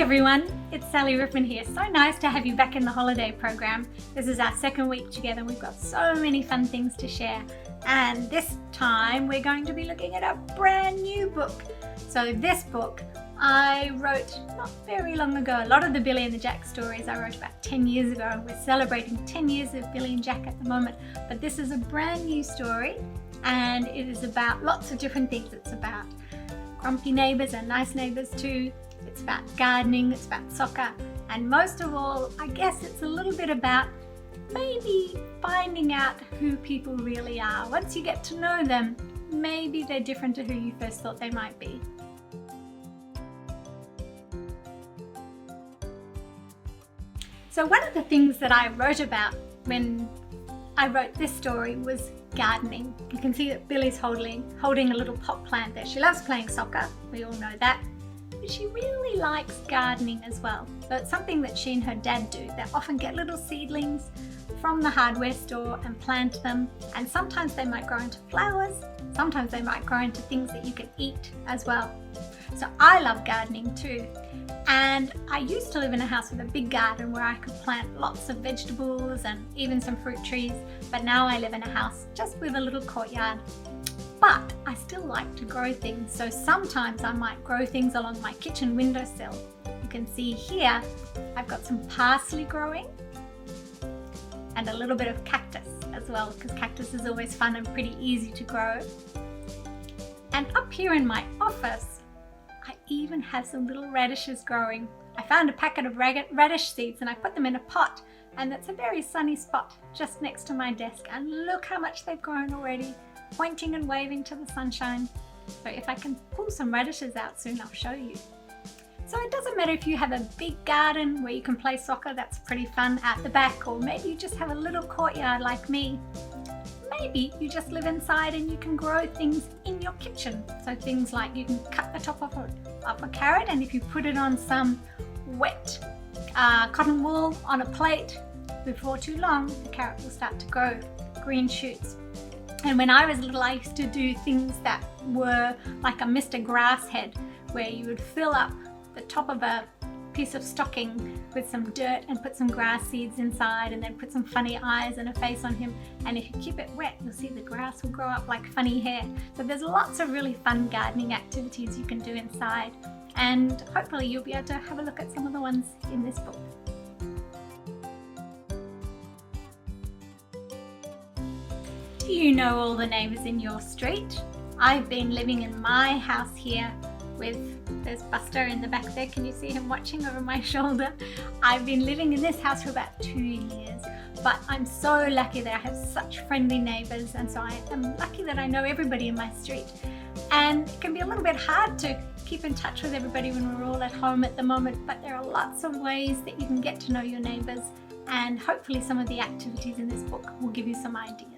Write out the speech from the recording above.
everyone, it's Sally Rippin here. So nice to have you back in the holiday program. This is our second week together and we've got so many fun things to share. And this time we're going to be looking at a brand new book. So this book I wrote not very long ago. A lot of the Billy and the Jack stories I wrote about 10 years ago. We're celebrating 10 years of Billy and Jack at the moment. But this is a brand new story and it is about lots of different things. It's about grumpy neighbours and nice neighbours too. It's about gardening, it's about soccer, and most of all, I guess it's a little bit about maybe finding out who people really are. Once you get to know them, maybe they're different to who you first thought they might be. So one of the things that I wrote about when I wrote this story was gardening. You can see that Billy's holding a little pot plant there. She loves playing soccer, we all know that. But she really likes gardening as well. So it's something that she and her dad do. They often get little seedlings from the hardware store and plant them, and sometimes they might grow into flowers, sometimes they might grow into things that you can eat as well. So I love gardening too, and I used to live in a house with a big garden where I could plant lots of vegetables and even some fruit trees, but now I live in a house just with a little courtyard. But I still like to grow things, so sometimes I might grow things along my kitchen windowsill. You can see here I've got some parsley growing and a little bit of cactus as well, because cactus is always fun and pretty easy to grow. And up here in my office I even have some little radishes growing. I found a packet of radish seeds and I put them in a pot, and that's a very sunny spot just next to my desk, and look how much they've grown already, pointing and waving to the sunshine. So if I can pull some radishes out soon, I'll show you. So it doesn't matter if you have a big garden where you can play soccer, that's pretty fun at the back, or maybe you just have a little courtyard like me. Maybe you just live inside and you can grow things in your kitchen. So things like you can cut the top off a carrot, and if you put it on some wet cotton wool on a plate, before too long the carrot will start to grow green shoots. And when I was little, I used to do things that were like a Mr. Grass head, where you would fill up the top of a piece of stocking with some dirt and put some grass seeds inside, and then put some funny eyes and a face on him. And if you keep it wet, you'll see the grass will grow up like funny hair. So there's lots of really fun gardening activities you can do inside. And hopefully you'll be able to have a look at some of the ones in this book. Do you know all the neighbours in your street? I've been living in my house here there's Buster in the back there. Can you see him watching over my shoulder? I've been living in this house for about 2 years, but I'm so lucky that I have such friendly neighbours, and so I am lucky that I know everybody in my street. And it can be a little bit hard to keep in touch with everybody when we're all at home at the moment, but there are lots of ways that you can get to know your neighbours, and hopefully some of the activities in this book will give you some ideas.